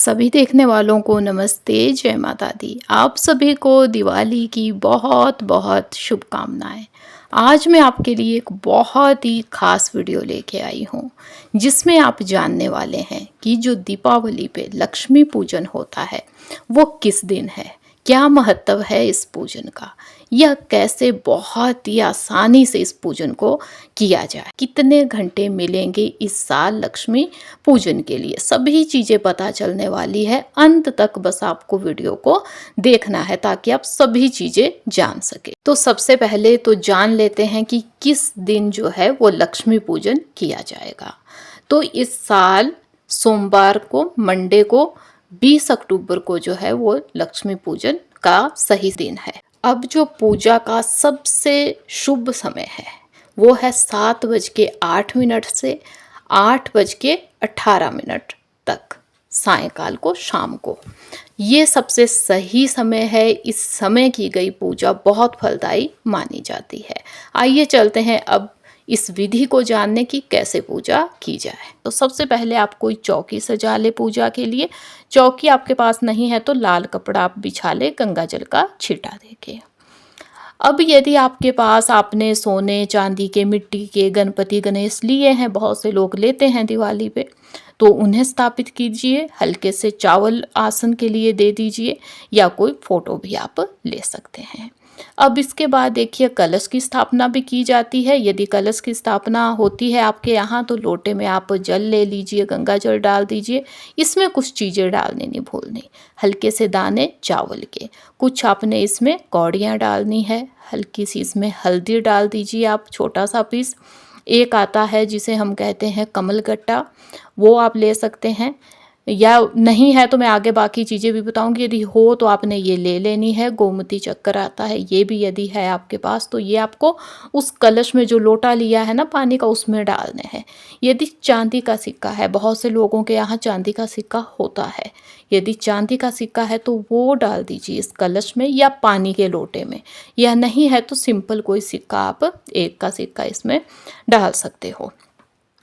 सभी देखने वालों को नमस्ते, जय माता दी। आप सभी को दिवाली की बहुत बहुत शुभकामनाएं। आज मैं आपके लिए एक बहुत ही खास वीडियो लेके आई हूँ, जिसमें आप जानने वाले हैं कि जो दीपावली पे लक्ष्मी पूजन होता है वो किस दिन है, क्या महत्व है इस पूजन का, यह कैसे बहुत ही आसानी से इस पूजन को किया जाए, कितने घंटे मिलेंगे इस साल लक्ष्मी पूजन के लिए, सभी चीज़ें पता चलने वाली है। अंत तक बस आपको वीडियो को देखना है ताकि आप सभी चीज़ें जान सके। तो सबसे पहले तो जान लेते हैं कि किस दिन जो है वो लक्ष्मी पूजन किया जाएगा। तो इस साल सोमवार को, मंडे को 20 अक्टूबर को जो है वो लक्ष्मी पूजन का सही दिन है। अब जो पूजा का सबसे शुभ समय है वो है 7:08 से 8:18 तक, सायंकाल को, शाम को। ये सबसे सही समय है। इस समय की गई पूजा बहुत फलदायी मानी जाती है। आइए चलते हैं अब इस विधि को जानने की कैसे पूजा की जाए। तो सबसे पहले आप कोई चौकी सजा ले। पूजा के लिए चौकी आपके पास नहीं है तो लाल कपड़ा आप बिछा ले, गंगा जल का छींटा देके। अब यदि आपके पास आपने सोने चांदी के, मिट्टी के गणपति गणेश लिए हैं, बहुत से लोग लेते हैं दिवाली पे, तो उन्हें स्थापित कीजिए। हल्के से चावल आसन के लिए दे दीजिए या कोई फोटो भी आप ले सकते हैं। अब इसके बाद देखिए कलश की स्थापना भी की जाती है। यदि कलश की स्थापना होती है आपके यहाँ तो लोटे में आप जल ले लीजिए, गंगा जल डाल दीजिए। इसमें कुछ चीज़ें डालनी नहीं भूलनी, हल्के से दाने चावल के, कुछ आपने इसमें कौड़ियाँ डालनी है, हल्की सी इसमें हल्दी डाल दीजिए आप, छोटा सा पीस। एक आता है जिसे हम कहते हैं कमलगट्टा, वो आप ले सकते हैं, या नहीं है तो मैं आगे बाकी चीज़ें भी बताऊंगी। यदि हो तो आपने ये ले लेनी है। गोमती चक्कर आता है, ये भी यदि है आपके पास तो ये आपको उस कलश में जो लोटा लिया है ना पानी का, उसमें डालने हैं। यदि चांदी का सिक्का है, बहुत से लोगों के यहाँ चांदी का सिक्का होता है, यदि चांदी का सिक्का है तो वो डाल दीजिए इस कलश में या पानी के लोटे में। या नहीं है तो सिंपल कोई सिक्का आप, एक का सिक्का इसमें डाल सकते हो।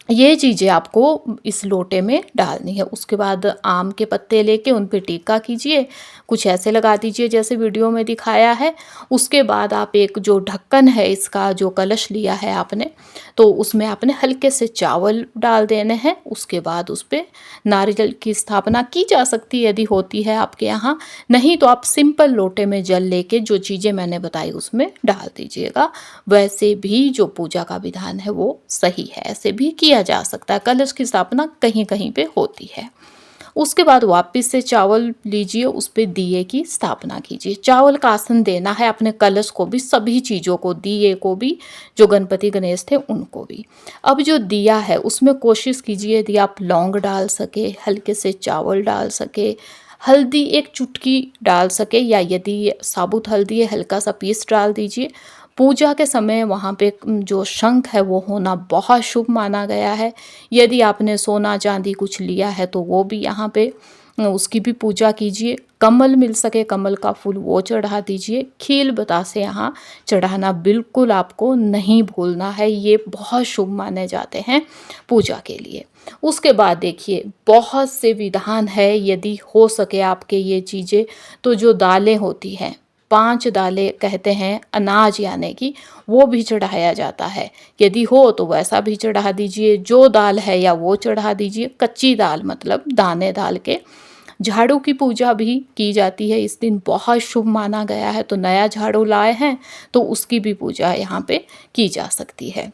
ये चीज़ें आपको इस लोटे में डालनी है। उसके बाद आम के पत्ते लेके उन पे टीका कीजिए, कुछ ऐसे लगा दीजिए जैसे वीडियो में दिखाया है। उसके बाद आप एक जो ढक्कन है इसका, जो कलश लिया है आपने, तो उसमें आपने हल्के से चावल डाल देने हैं। उसके बाद उस पर नारियल की स्थापना की जा सकती है यदि होती है आपके यहाँ, नहीं तो आप सिंपल लोटे में जल लेके जो चीज़ें मैंने बताई उसमें डाल दीजिएगा। वैसे भी जो पूजा का विधान है वो सही है, ऐसे भी किया जा सकता है। कलश की स्थापना कहीं कहीं पे होती है। उसके बाद वापस से चावल लीजिए, उस पे दिए की स्थापना कीजिए। चावल का आसन देना है अपने कलश को भी, सभी चीज़ों को, दिए को भी, जो गणपति गणेश थे उनको भी। अब जो दिया है उसमें कोशिश कीजिए यदि आप लौंग डाल सके, हल्के से चावल डाल सके, हल्दी एक चुटकी डाल सके, या यदि साबुत हल्दी है हल्का सा पीस डाल दीजिए। पूजा के समय वहाँ पे जो शंख है वो होना बहुत शुभ माना गया है। यदि आपने सोना चांदी कुछ लिया है तो वो भी यहाँ पे उसकी भी पूजा कीजिए। कमल मिल सके, कमल का फूल वो चढ़ा दीजिए। खील बतासे यहाँ चढ़ाना बिल्कुल आपको नहीं भूलना है, ये बहुत शुभ माने जाते हैं पूजा के लिए। उसके बाद देखिए बहुत से विधान है, यदि हो सके आपके ये चीज़ें, तो जो दालें होती हैं, 5 दालें कहते हैं अनाज यानी कि, वो भी चढ़ाया जाता है। यदि हो तो वैसा भी चढ़ा दीजिए, जो दाल है या वो चढ़ा दीजिए। कच्ची दाल मतलब दाने डाल के। झाड़ू की पूजा भी की जाती है इस दिन, बहुत शुभ माना गया है। तो नया झाड़ू लाए हैं तो उसकी भी पूजा यहाँ पे की जा सकती है।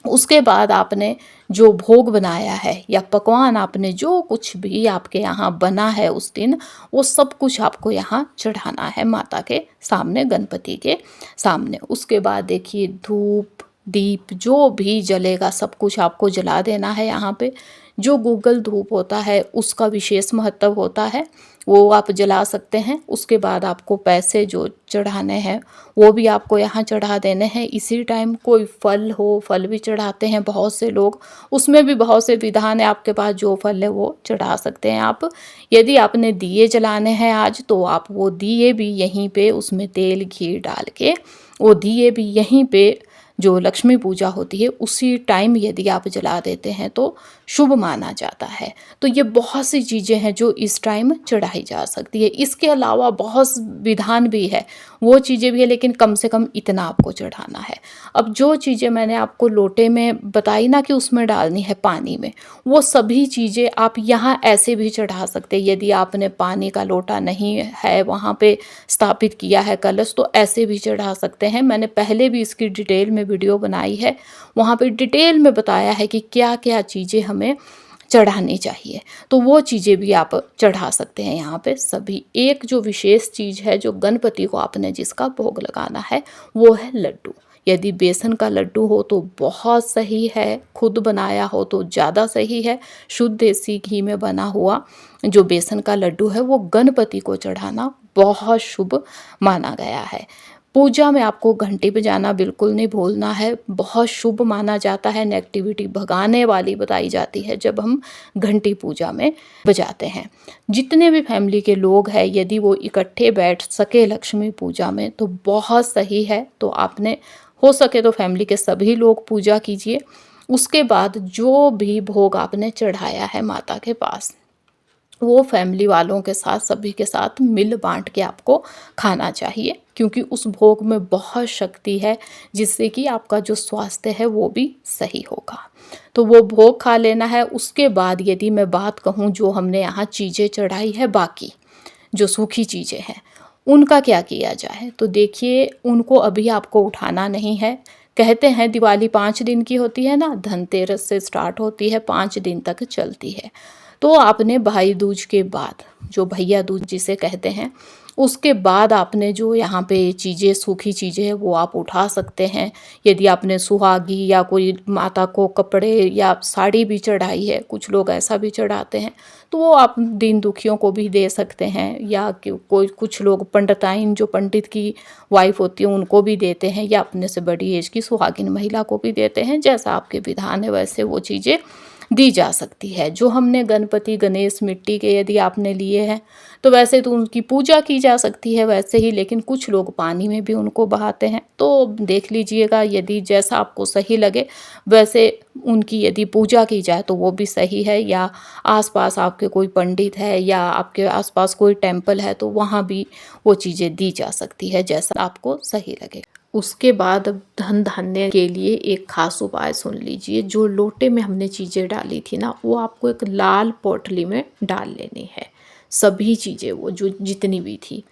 उसके बाद आपने जो भोग बनाया है या पकवान आपने जो कुछ भी आपके यहाँ बना है उस दिन, वो सब कुछ आपको यहाँ चढ़ाना है माता के सामने, गणपति के सामने। उसके बाद देखिए धूप दीप जो भी जलेगा सब कुछ आपको जला देना है यहाँ पे। जो गूगल धूप होता है उसका विशेष महत्व होता है, वो आप जला सकते हैं। उसके बाद आपको पैसे जो चढ़ाने हैं वो भी आपको यहाँ चढ़ा देने हैं इसी टाइम। कोई फल हो, फल भी चढ़ाते हैं बहुत से लोग, उसमें भी बहुत से विधान है। आपके पास जो फल है वो चढ़ा सकते हैं आप। यदि आपने दिए जलाने हैं आज तो आप वो दिए भी यहीं पे, उसमें तेल घी डाल के वो दिए भी यहीं पे जो लक्ष्मी पूजा होती है उसी टाइम यदि आप जला देते हैं तो शुभ माना जाता है। तो ये बहुत सी चीज़ें हैं जो इस टाइम चढ़ाई जा सकती है। इसके अलावा बहुत विधान भी है, वो चीज़ें भी है, लेकिन कम से कम इतना आपको चढ़ाना है। अब जो चीज़ें मैंने आपको लोटे में बताई ना कि उसमें डालनी है पानी में, वो सभी चीज़ें आप यहाँ ऐसे भी चढ़ा सकते हैं। यदि आपने पानी का लोटा नहीं है वहाँ पे स्थापित किया है कलश, तो ऐसे भी चढ़ा सकते हैं। मैंने पहले भी इसकी डिटेल में वीडियो बनाई है, वहाँ पे डिटेल में बताया है कि क्या क्या चीज़ें हमें चढ़ानी चाहिए, तो वो चीज़ें भी आप चढ़ा सकते हैं यहाँ पे सभी। एक जो विशेष चीज़ है जो गणपति को आपने जिसका भोग लगाना है वो है लड्डू। यदि बेसन का लड्डू हो तो बहुत सही है, खुद बनाया हो तो ज़्यादा सही है। शुद्ध देसी घी में बना हुआ जो बेसन का लड्डू है वो गणपति को चढ़ाना बहुत शुभ माना गया है। पूजा में आपको घंटी बजाना बिल्कुल नहीं भूलना है, बहुत शुभ माना जाता है, नेगेटिविटी भगाने वाली बताई जाती है जब हम घंटी पूजा में बजाते हैं। जितने भी फैमिली के लोग हैं यदि वो इकट्ठे बैठ सके लक्ष्मी पूजा में तो बहुत सही है। तो आपने हो सके तो फैमिली के सभी लोग पूजा कीजिए। उसके बाद जो भी भोग आपने चढ़ाया है माता के पास, वो फैमिली वालों के साथ सभी के साथ मिल बांट के आपको खाना चाहिए, क्योंकि उस भोग में बहुत शक्ति है जिससे कि आपका जो स्वास्थ्य है वो भी सही होगा। तो वो भोग खा लेना है। उसके बाद यदि मैं बात कहूँ जो हमने यहाँ चीज़ें चढ़ाई है, बाकी जो सूखी चीज़ें हैं उनका क्या किया जाए, तो देखिए उनको अभी आपको उठाना नहीं है। कहते हैं दिवाली 5 दिन की होती है ना, धनतेरस से स्टार्ट होती है, 5 दिन तक चलती है। तो आपने भाई दूज के बाद, जो भैया दूज जिसे कहते हैं, उसके बाद आपने जो यहाँ पे चीज़ें सूखी चीज़ें हैं वो आप उठा सकते हैं। यदि आपने सुहागी या कोई माता को कपड़े या साड़ी भी चढ़ाई है, कुछ लोग ऐसा भी चढ़ाते हैं, तो वो आप दीन दुखियों को भी दे सकते हैं, या कोई कुछ लोग पंडिताइन जो पंडित की वाइफ होती है उनको भी देते हैं, या अपने से बड़ी एज की सुहागिन महिला को भी देते हैं। जैसा आपके विधान है वैसे वो चीज़ें दी जा सकती है। जो हमने गणपति गणेश मिट्टी के यदि आपने लिए हैं तो वैसे तो उनकी पूजा की जा सकती है वैसे ही, लेकिन कुछ लोग पानी में भी उनको बहाते हैं। तो देख लीजिएगा, यदि जैसा आपको सही लगे वैसे उनकी यदि पूजा की जाए तो वो भी सही है। या आसपास आपके कोई पंडित है या आपके आसपास कोई टेम्पल है तो वहाँ भी वो चीज़ें दी जा सकती है, जैसा आपको सही लगे। उसके बाद अब धन धान्य के लिए एक खास उपाय सुन लीजिए। जो लोटे में हमने चीज़ें डाली थी ना, वो आपको एक लाल पोटली में डाल लेनी है, सभी चीज़ें वो जो जितनी भी थी।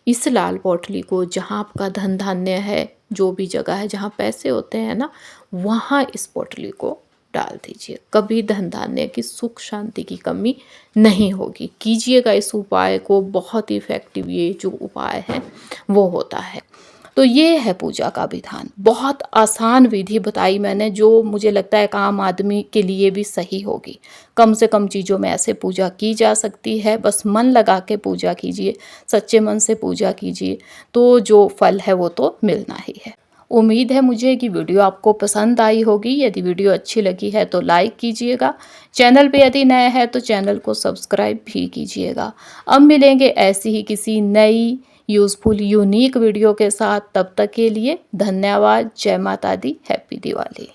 इस लाल पोटली को जहाँ आपका धन धान्य है, जो भी जगह है जहाँ पैसे होते हैं ना, वहाँ इस पोटली को डाल दीजिए। कभी धन धान्य की सुख शांति की कमी नहीं होगी। कीजिएगा इस उपाय को, बहुत ही इफेक्टिव ये जो उपाय है वो होता है। तो ये है पूजा का विधान। बहुत आसान विधि बताई मैंने, जो मुझे लगता है एक आम आदमी के लिए भी सही होगी। कम से कम चीज़ों में ऐसे पूजा की जा सकती है। बस मन लगा के पूजा कीजिए, सच्चे मन से पूजा कीजिए, तो जो फल है वो तो मिलना ही है। उम्मीद है मुझे कि वीडियो आपको पसंद आई होगी। यदि वीडियो अच्छी लगी है तो लाइक कीजिएगा। चैनल पे यदि नए हैं तो चैनल को सब्सक्राइब भी कीजिएगा। अब मिलेंगे ऐसी ही किसी नई यूज़फुल यूनिक वीडियो के साथ। तब तक के लिए धन्यवाद। जय माता दी। हैप्पी दिवाली।